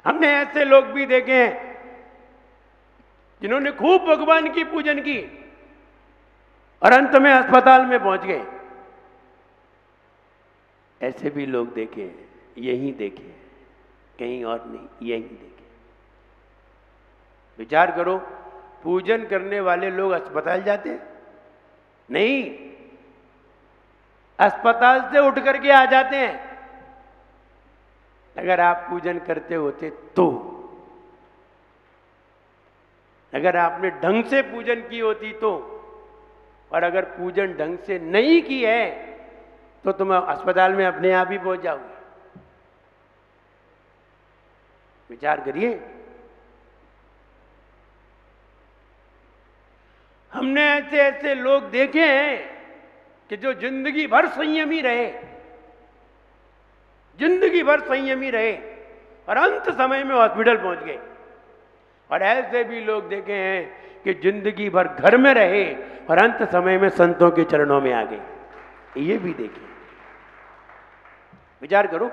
हमने ऐसे लोग भी देखे हैं जिन्होंने खूब भगवान की पूजन की और अंत में अस्पताल में पहुंच गए। ऐसे भी लोग देखे हैं, यही देखे, कहीं और नहीं, यही देखे। विचार करो, पूजन करने वाले लोग अस्पताल जाते हैं? नहीं, अस्पताल से उठ करके आ जाते हैं। अगर आप पूजन करते होते तो, अगर आपने ढंग से पूजन की होती तो, और अगर पूजन ढंग से नहीं की है तो तुम अस्पताल में अपने आप ही पहुंच जाओगे। विचार करिए। हमने ऐसे ऐसे लोग देखे हैं कि जो जिंदगी भर संयमी रहे, जिंदगी भर संयमी रहे और अंत समय में हॉस्पिटल पहुंच गए। और ऐसे भी लोग देखे हैं कि जिंदगी भर घर में रहे और अंत समय में संतों के चरणों में आ गए। ये भी देखे। विचार करो,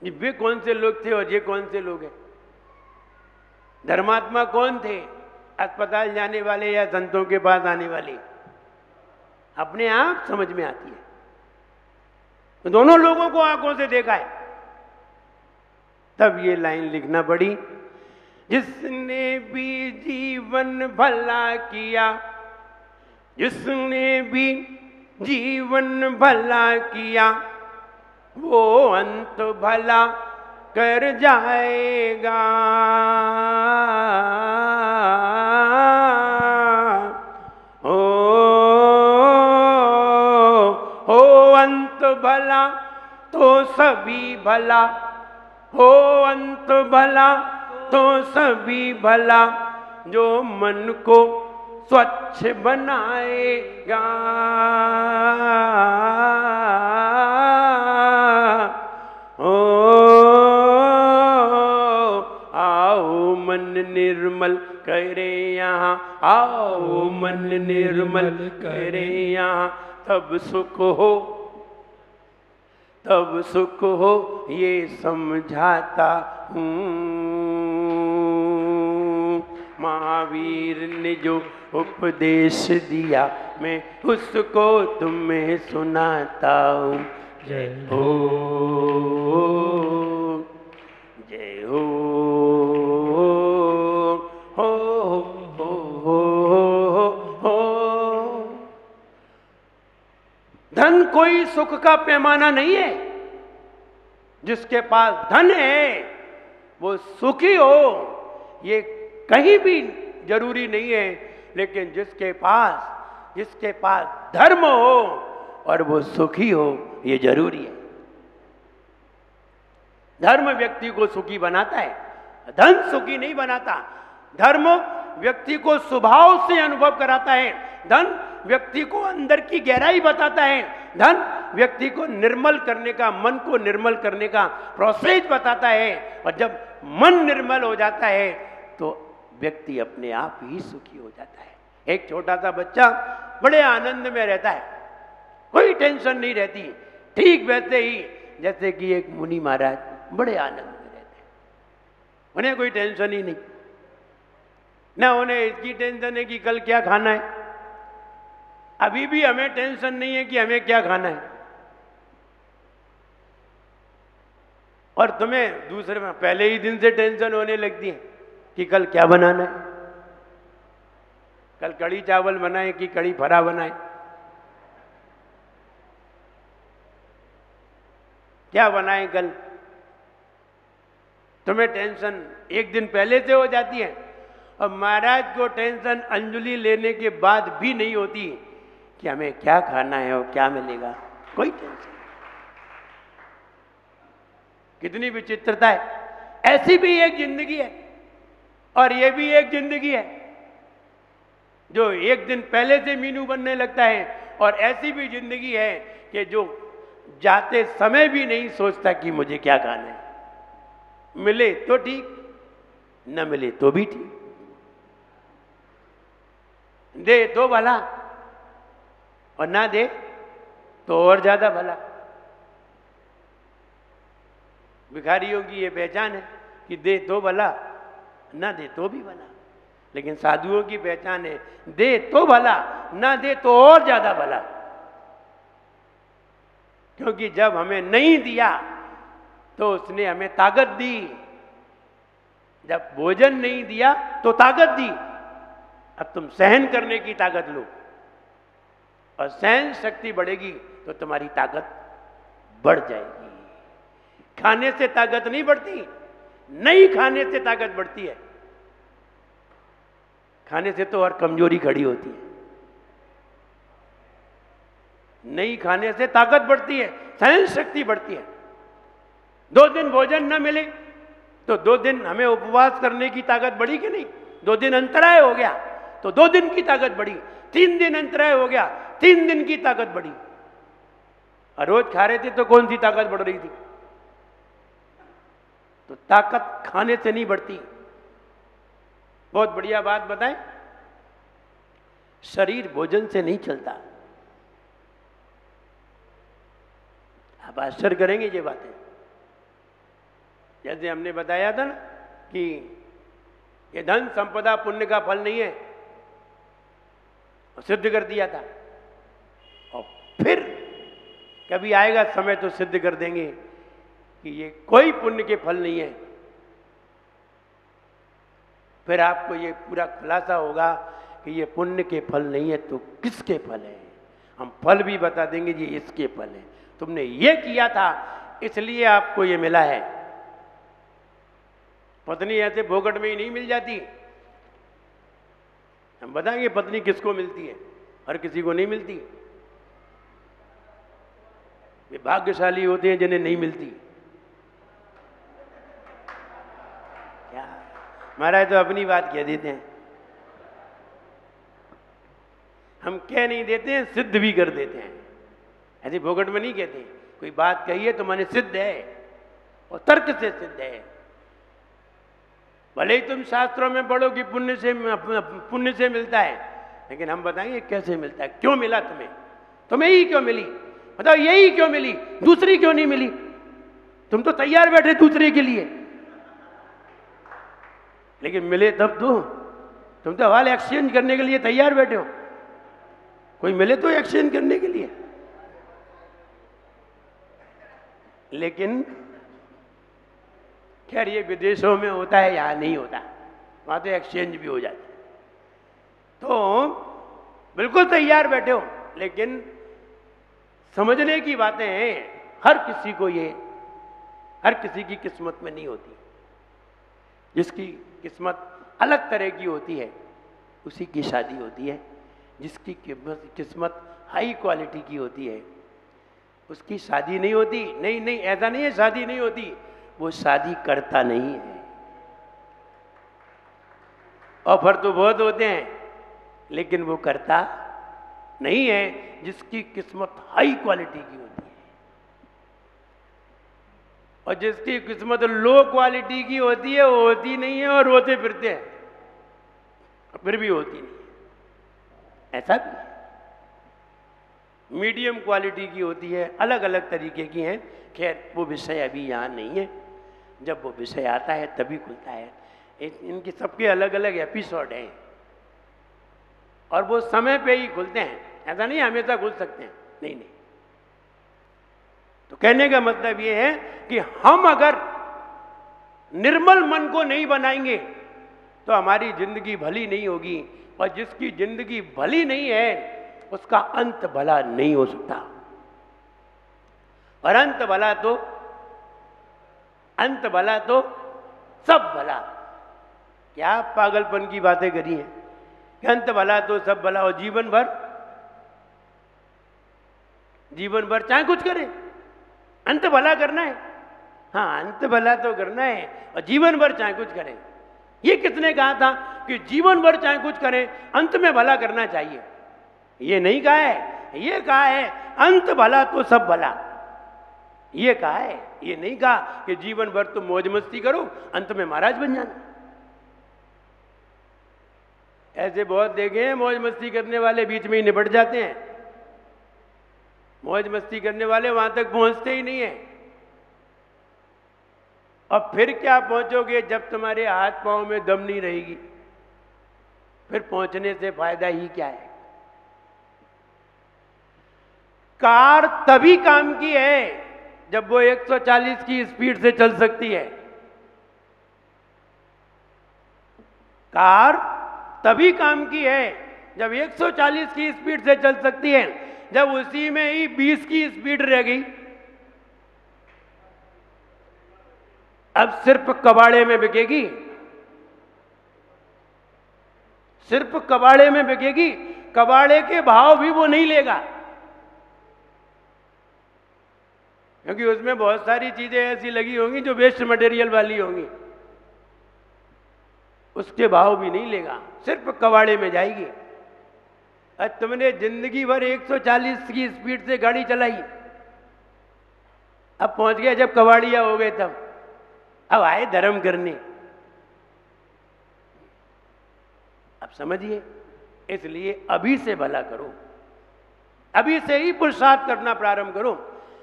वे कौन से लोग थे और ये कौन से लोग हैं? धर्मात्मा कौन थे? अस्पताल जाने वाले या संतों के पास आने वाले? अपने आप समझ में आती है। तो दोनों लोगों को आंखों से देखा है, तब ये लाइन लिखना पड़ी, जिसने भी जीवन भला किया, जिसने भी जीवन भला किया, वो अंत भला कर जाएगा। अंत भला तो सभी भला, हो अंत भला तो सभी भला, जो मन को स्वच्छ बनाएगा। आओ मन निर्मल करे यहाँ, आओ मन निर्मल करे यहाँ, तब सुख हो, तब सुख हो, ये समझाता हूँ। महावीर ने जो उपदेश दिया, मैं उसको तुम्हें सुनाता हूँ। जय हो, जय हो, हो, हो, हो, हो। धन कोई सुख का पैमाना नहीं है। जिसके पास धन है वो सुखी हो, ये कहीं भी जरूरी नहीं है। लेकिन जिसके पास धर्म हो और वो सुखी हो, ये जरूरी है। धर्म व्यक्ति को सुखी बनाता है, धन सुखी नहीं बनाता। धर्म व्यक्ति को स्वभाव से अनुभव कराता है, धन व्यक्ति को अंदर की गहराई बताता है, धन व्यक्ति को निर्मल करने का, मन को निर्मल करने का प्रोसेस बताता है। और जब मन निर्मल हो जाता है तो व्यक्ति अपने आप ही सुखी हो जाता है। एक छोटा सा बच्चा बड़े आनंद में रहता है, कोई टेंशन नहीं रहती। ठीक वैसे ही जैसे कि एक मुनि महाराज बड़े आनंद में रहते हैं, उन्हें कोई टेंशन ही नहीं। ना उन्हें इसकी टेंशन है कि कल क्या खाना है, अभी भी हमें टेंशन नहीं है कि हमें क्या खाना है। और तुम्हें दूसरे में पहले ही दिन से टेंशन होने लगती है कि कल क्या बनाना है, कल कड़ी चावल बनाए कि कड़ी फरा बनाए, क्या बनाए कल। तुम्हें टेंशन एक दिन पहले से हो जाती है। और महाराज को टेंशन अंजलि लेने के बाद भी नहीं होती कि हमें क्या खाना है और क्या मिलेगा, कोई टेंशन। कितनी विचित्रता है। ऐसी भी एक जिंदगी है और ये भी एक जिंदगी है जो एक दिन पहले से मीनू बनने लगता है। और ऐसी भी जिंदगी है कि जो जाते समय भी नहीं सोचता कि मुझे क्या खाना है। मिले तो ठीक, न मिले तो भी ठीक, दे तो भला और ना दे तो और ज्यादा भला। भिखारियों की ये पहचान है, कि दे तो भला, ना दे तो भी भला। लेकिन साधुओं की पहचान है दे तो भला, ना दे तो और ज्यादा भला। क्योंकि जब हमें नहीं दिया तो उसने हमें ताकत दी, जब भोजन नहीं दिया तो ताकत दी। अब तुम सहन करने की ताकत लो, और सहन शक्ति बढ़ेगी तो तुम्हारी ताकत बढ़ जाएगी। खाने से ताकत नहीं बढ़ती, नहीं खाने से ताकत बढ़ती है। खाने से तो और कमजोरी खड़ी होती है। नहीं खाने से ताकत बढ़ती है, सहन शक्ति बढ़ती है। 2 दिन भोजन न मिले तो 2 दिन हमें उपवास करने की ताकत बढ़ी कि नहीं? 2 दिन अंतराय हो गया तो 2 दिन की ताकत बढ़ी। 3 दिन अंतराय हो गया, 3 दिन की ताकत बढ़ी। और रोज खा रहे थे तो कौन सी ताकत बढ़ रही थी? तो ताकत खाने से नहीं बढ़ती। बहुत बढ़िया बात बताएं, शरीर भोजन से नहीं चलता। आप आश्चर्य करेंगे ये बातें। जैसे हमने बताया था ना कि ये धन संपदा पुण्य का फल नहीं है, सिद्ध कर दिया था। और फिर कभी आएगा समय तो सिद्ध कर देंगे कि ये कोई पुण्य के फल नहीं है। फिर आपको ये पूरा खुलासा होगा कि ये पुण्य के फल नहीं है तो किसके फल है। हम फल भी बता देंगे ये इसके फल है। तुमने ये किया था इसलिए आपको ये मिला है। पत्नी ऐसे भोगट में ही नहीं मिल जाती। हम बताएंगे पत्नी किसको मिलती है, हर किसी को नहीं मिलती। वे भाग्यशाली होते हैं जिन्हें नहीं मिलती। क्या महाराज तो अपनी बात कह देते हैं, हम कह नहीं देते हैं, सिद्ध भी कर देते हैं। ऐसे भोगट में नहीं कहते। कोई बात कही है तो माने सिद्ध है और तर्क से सिद्ध है। भले ही तुम शास्त्रों में पढ़ो कि पुण्य से मिलता है, लेकिन हम बताएंगे कैसे मिलता है, क्यों मिला तुम्हें, तुम्हें ही क्यों मिली, बताओ यही क्यों मिली, दूसरी क्यों नहीं मिली। तुम तो तैयार बैठे दूसरे के लिए, लेकिन मिले तब तो। तुम तो हवाले एक्सचेंज करने के लिए तैयार बैठे हो, कोई मिले तो एक्सचेंज करने के लिए। लेकिन खैर ये विदेशों में होता है, यहां नहीं होता। वहां तो एक्सचेंज भी हो जाता है। तो बिल्कुल तैयार बैठे हो, लेकिन समझने की बातें हैं। हर किसी को ये, हर किसी की किस्मत में नहीं होती। जिसकी किस्मत अलग तरह की होती है उसी की शादी होती है। जिसकी किस्मत हाई क्वालिटी की होती है उसकी शादी नहीं होती। नहीं नहीं, ऐसा नहीं है शादी नहीं होती, वो शादी करता नहीं है। ऑफर तो बहुत होते हैं लेकिन वो करता नहीं है। जिसकी किस्मत हाई क्वालिटी की होती है, और जिसकी किस्मत लो क्वालिटी की होती है वो होती नहीं है और रोते फिरते हैं, फिर भी होती नहीं है। ऐसा भी है। मीडियम क्वालिटी की होती है, अलग अलग तरीके की हैं। खैर वो विषय अभी यहाँ नहीं है, जब वो विषय आता है तभी खुलता है। इनके सबके अलग अलग एपिसोड हैं और वो समय पे ही खुलते हैं। ऐसा नहीं हमेशा खुल सकते हैं, नहीं नहीं। तो कहने का मतलब ये है कि हम अगर निर्मल मन को नहीं बनाएंगे तो हमारी जिंदगी भली नहीं होगी, और जिसकी जिंदगी भली नहीं है उसका अंत भला नहीं हो सकता। और अंत भला तो सब भला। क्या पागलपन की बातें करी हैं कि अंत भला तो सब भला, और जीवन भर चाहे कुछ करें अंत भला करना है। हाँ, अंत भला तो करना है और जीवन भर चाहे कुछ करें। ये किसने कहा था कि जीवन भर चाहे कुछ करें अंत में भला करना चाहिए? ये नहीं कहा है। ये कहा है अंत भला तो सब भला, ये कहा है। ये नहीं कहा कि जीवन भर तुम मौज मस्ती करो अंत में महाराज बन जाना। ऐसे बहुत देखे हैं मौज मस्ती करने वाले बीच में ही निपट जाते हैं। मौज मस्ती करने वाले वहां तक पहुंचते ही नहीं है। और फिर क्या पहुंचोगे जब तुम्हारे हाथ पांव में दम नहीं रहेगी? फिर पहुंचने से फायदा ही क्या है? कार तभी काम की है जब वो 140 की स्पीड से चल सकती है। कार तभी काम की है जब 140 की स्पीड से चल सकती है। जब उसी में ही 20 की स्पीड रह गई, अब सिर्फ कबाड़े में बिकेगी, सिर्फ कबाड़े में बिकेगी। कबाड़े के भाव भी वो नहीं लेगा, क्योंकि उसमें बहुत सारी चीजें ऐसी लगी होंगी जो वेस्ट मटेरियल वाली होंगी, उसके भाव भी नहीं लेगा, सिर्फ कबाड़े में जाएगी। और तुमने जिंदगी भर 140 की स्पीड से गाड़ी चलाई, अब पहुंच गया जब कबाड़िया हो गए, तब अब आए धर्म करने। अब समझिए, इसलिए अभी से भला करो, अभी से ही पुरुषार्थ करना प्रारंभ करो,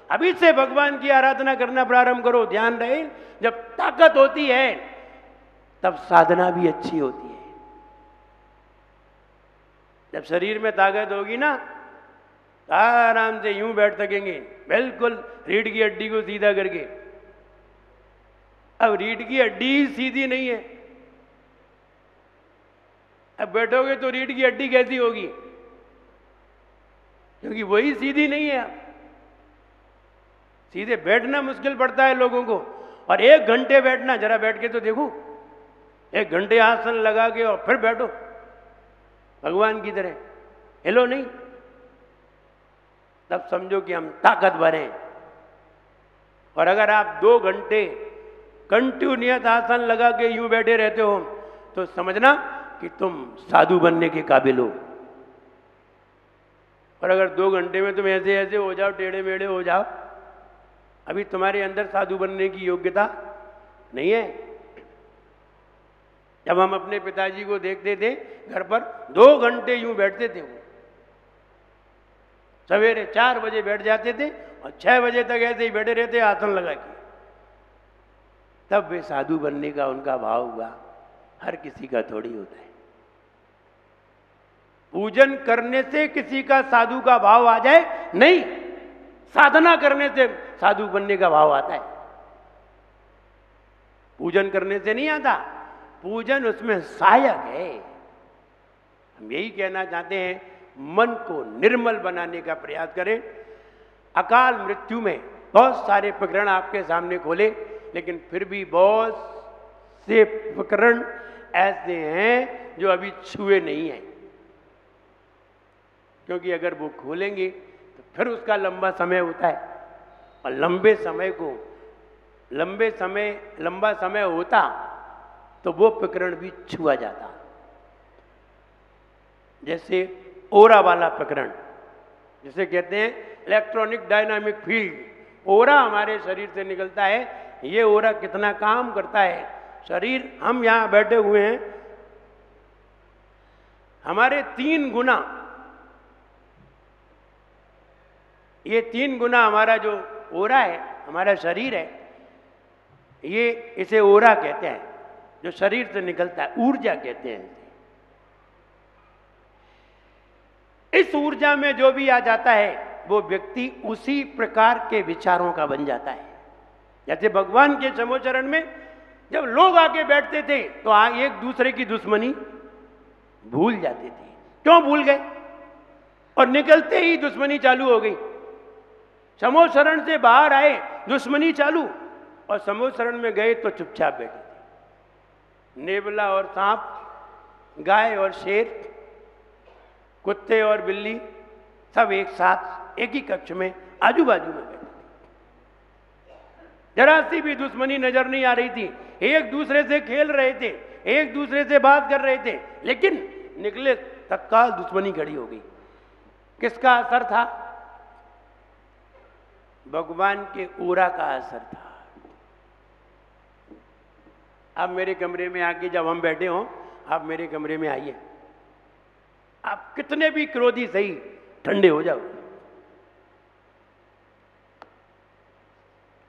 अभी से भगवान की आराधना करना प्रारंभ करो। ध्यान रहे, जब ताकत होती है तब साधना भी अच्छी होती है। जब शरीर में ताकत होगी ना, तो आराम से यूं बैठ सकेंगे, बिल्कुल रीढ़ की हड्डी को सीधा करके। अब रीढ़ की हड्डी ही सीधी नहीं है, अब बैठोगे तो रीढ़ की हड्डी कैसी होगी? क्योंकि वही सीधी नहीं है। सीधे बैठना मुश्किल पड़ता है लोगों को, और 1 घंटे बैठना, जरा बैठ के तो देखो, 1 घंटे आसन लगा के और फिर बैठो भगवान की तरह, हिलो नहीं, तब समझो कि हम ताकतवर हैं। और अगर आप 2 घंटे कंटिन्यूअस आसन लगा के यूं बैठे रहते हो, तो समझना कि तुम साधु बनने के काबिल हो। और अगर 2 घंटे में तुम ऐसे ऐसे हो जाओ, टेढ़े मेढ़े हो जाओ, अभी तुम्हारे अंदर साधु बनने की योग्यता नहीं है। जब हम अपने पिताजी को देखते थे घर पर, 2 घंटे यूं बैठते थे, वो सवेरे 4 बजे बैठ जाते थे और 6 बजे तक ऐसे ही बैठे रहते आसन लगा के। तब वे साधु बनने का उनका भाव हुआ। हर किसी का थोड़ी होता है। पूजन करने से किसी का साधु का भाव आ जाए, नहीं, साधना करने से साधु बनने का भाव आता है। पूजन करने से नहीं आता, पूजन उसमें सहायक है। हम यही कहना चाहते हैं, मन को निर्मल बनाने का प्रयास करें। अकाल मृत्यु में बहुत सारे प्रकरण आपके सामने खोले, लेकिन फिर भी बहुत से प्रकरण ऐसे हैं जो अभी छुए नहीं हैं, क्योंकि अगर वो खोलेंगे तो फिर उसका लंबा समय होता है, और लंबा समय होता तो वो प्रकरण भी छुआ जाता। जैसे ओरा वाला प्रकरण, जिसे कहते हैं इलेक्ट्रॉनिक डायनामिक फील्ड, ओरा हमारे शरीर से निकलता है। ये ओरा कितना काम करता है? शरीर, हम यहां बैठे हुए हैं, हमारे 3 गुना, ये 3 गुना हमारा जो ओरा है, हमारा शरीर है, ये इसे ओरा कहते हैं, जो शरीर से निकलता है, ऊर्जा कहते हैं। इस ऊर्जा में जो भी आ जाता है, वो व्यक्ति उसी प्रकार के विचारों का बन जाता है। जैसे भगवान के समोचरण में जब लोग आके बैठते थे तो एक दूसरे की दुश्मनी भूल जाते थे। क्यों भूल गए? और निकलते ही दुश्मनी चालू हो गई। समोचरण से बाहर आए, दुश्मनी चालू, और समोचरण में गए तो चुपचाप बैठे थे। नेवला और सांप, गाय और शेर, कुत्ते और बिल्ली, सब एक साथ एक ही कक्ष में आजू बाजू में बैठे थे। जरा सी भी दुश्मनी नजर नहीं आ रही थी। एक दूसरे से खेल रहे थे, एक दूसरे से बात कर रहे थे, लेकिन निकले तत्काल दुश्मनी खड़ी हो गई। किसका असर था? भगवान के ओरा का असर था। आप मेरे कमरे में आके, जब हम बैठे हों, आप मेरे कमरे में आइए, आप कितने भी क्रोधी सही, ठंडे हो जाओ।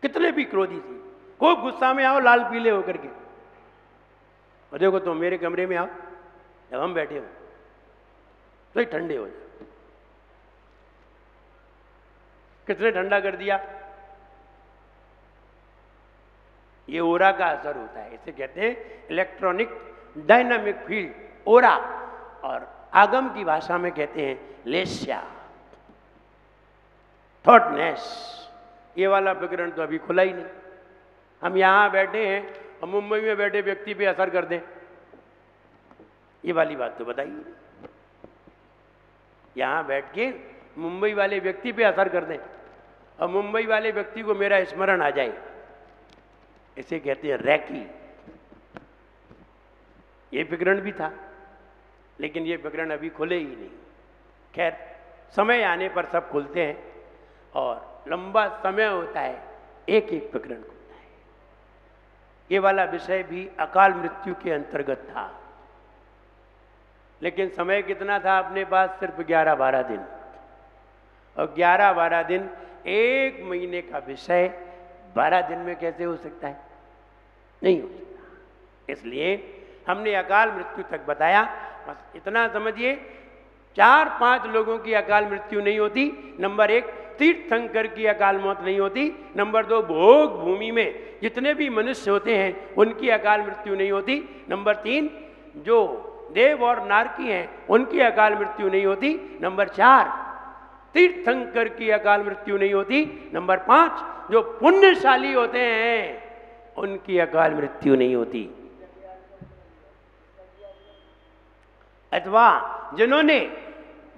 कितने भी क्रोधी थी, खूब गुस्सा में आओ, लाल पीले होकर के, और देखो तुम मेरे कमरे में आओ, जब हम बैठे हो तो ही ठंडे हो जाओ। किसने ठंडा कर दिया? ये ओरा का असर होता है, इसे कहते हैं इलेक्ट्रॉनिक डायनामिक फील्ड, ओरा, और आगम की भाषा में कहते हैं लेस्या, थॉटनेस। ये वाला प्रकरण तो अभी खुला ही नहीं। हम यहां बैठे हैं और मुंबई में बैठे व्यक्ति पे असर कर दें, ये वाली बात तो बताइए। यहां बैठ के मुंबई वाले व्यक्ति पे असर कर दें और मुंबई वाले व्यक्ति को मेरा स्मरण आ जाए, इसे कहते हैं रैकी। ये प्रकरण भी था, लेकिन ये प्रकरण अभी खुले ही नहीं। खैर, समय आने पर सब खुलते हैं और लंबा समय होता है, एक एक प्रकरण खुलता है। ये वाला विषय भी अकाल मृत्यु के अंतर्गत था, लेकिन समय कितना था अपने पास? सिर्फ 11-12 दिन, और 11-12 दिन, एक महीने का विषय 12 दिन में कैसे हो सकता है? नहीं हो सकता। इसलिए हमने अकाल मृत्यु तक बताया। बस इतना समझिए, 4-5 लोगों की अकाल मृत्यु नहीं होती। नंबर 1, तीर्थंकर की अकाल मौत नहीं होती। नंबर 2, भोग भूमि में जितने भी मनुष्य होते हैं उनकी अकाल मृत्यु नहीं होती। नंबर 3, जो देव और नारकी हैं उनकी अकाल मृत्यु नहीं होती। नंबर 4, तीर्थंकर की अकाल मृत्यु नहीं होती। नंबर 5, जो पुण्यशाली होते हैं उनकी अकाल मृत्यु नहीं होती। अथवा जिन्होंने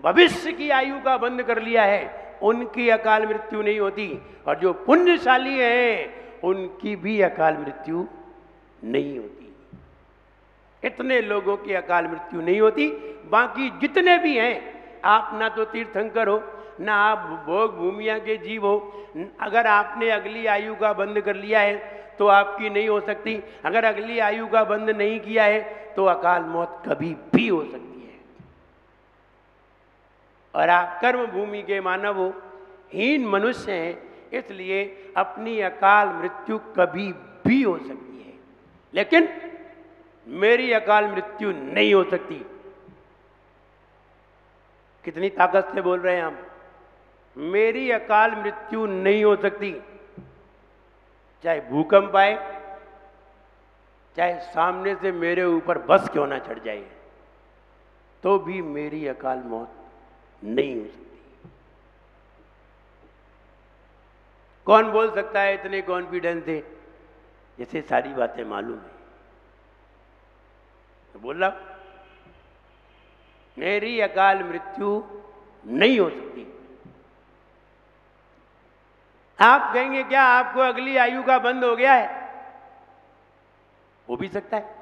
भविष्य की आयु का बंद कर लिया है उनकी अकाल मृत्यु नहीं होती, और जो पुण्यशाली हैं उनकी भी अकाल मृत्यु नहीं होती। इतने लोगों की अकाल मृत्यु नहीं होती। बाकी जितने भी हैं, आप ना तो तीर्थंकर हो, ना आप भोग भूमिया के जीव हो, अगर आपने अगली आयु का बंद कर लिया है तो आपकी नहीं हो सकती। अगर अगली आयु का बंद नहीं किया है तो अकाल मौत कभी भी हो सकती है। और आप कर्म भूमि के मानव हो, हीन मनुष्य हैं, इसलिए अपनी अकाल मृत्यु कभी भी हो सकती है, लेकिन मेरी अकाल मृत्यु नहीं हो सकती। कितनी ताकत से बोल रहे हैं हम? मेरी अकाल मृत्यु नहीं हो सकती। चाहे भूकंप आए, चाहे सामने से मेरे ऊपर बस क्यों ना चढ़ जाए, तो भी मेरी अकाल मौत नहीं हो सकती। कौन बोल सकता है इतने कॉन्फिडेंस से, जैसे सारी बातें मालूम है? तो बोल रहा, मेरी अकाल मृत्यु नहीं हो सकती। आप कहेंगे क्या आपको अगली आयु का बंद हो गया है? हो भी सकता है,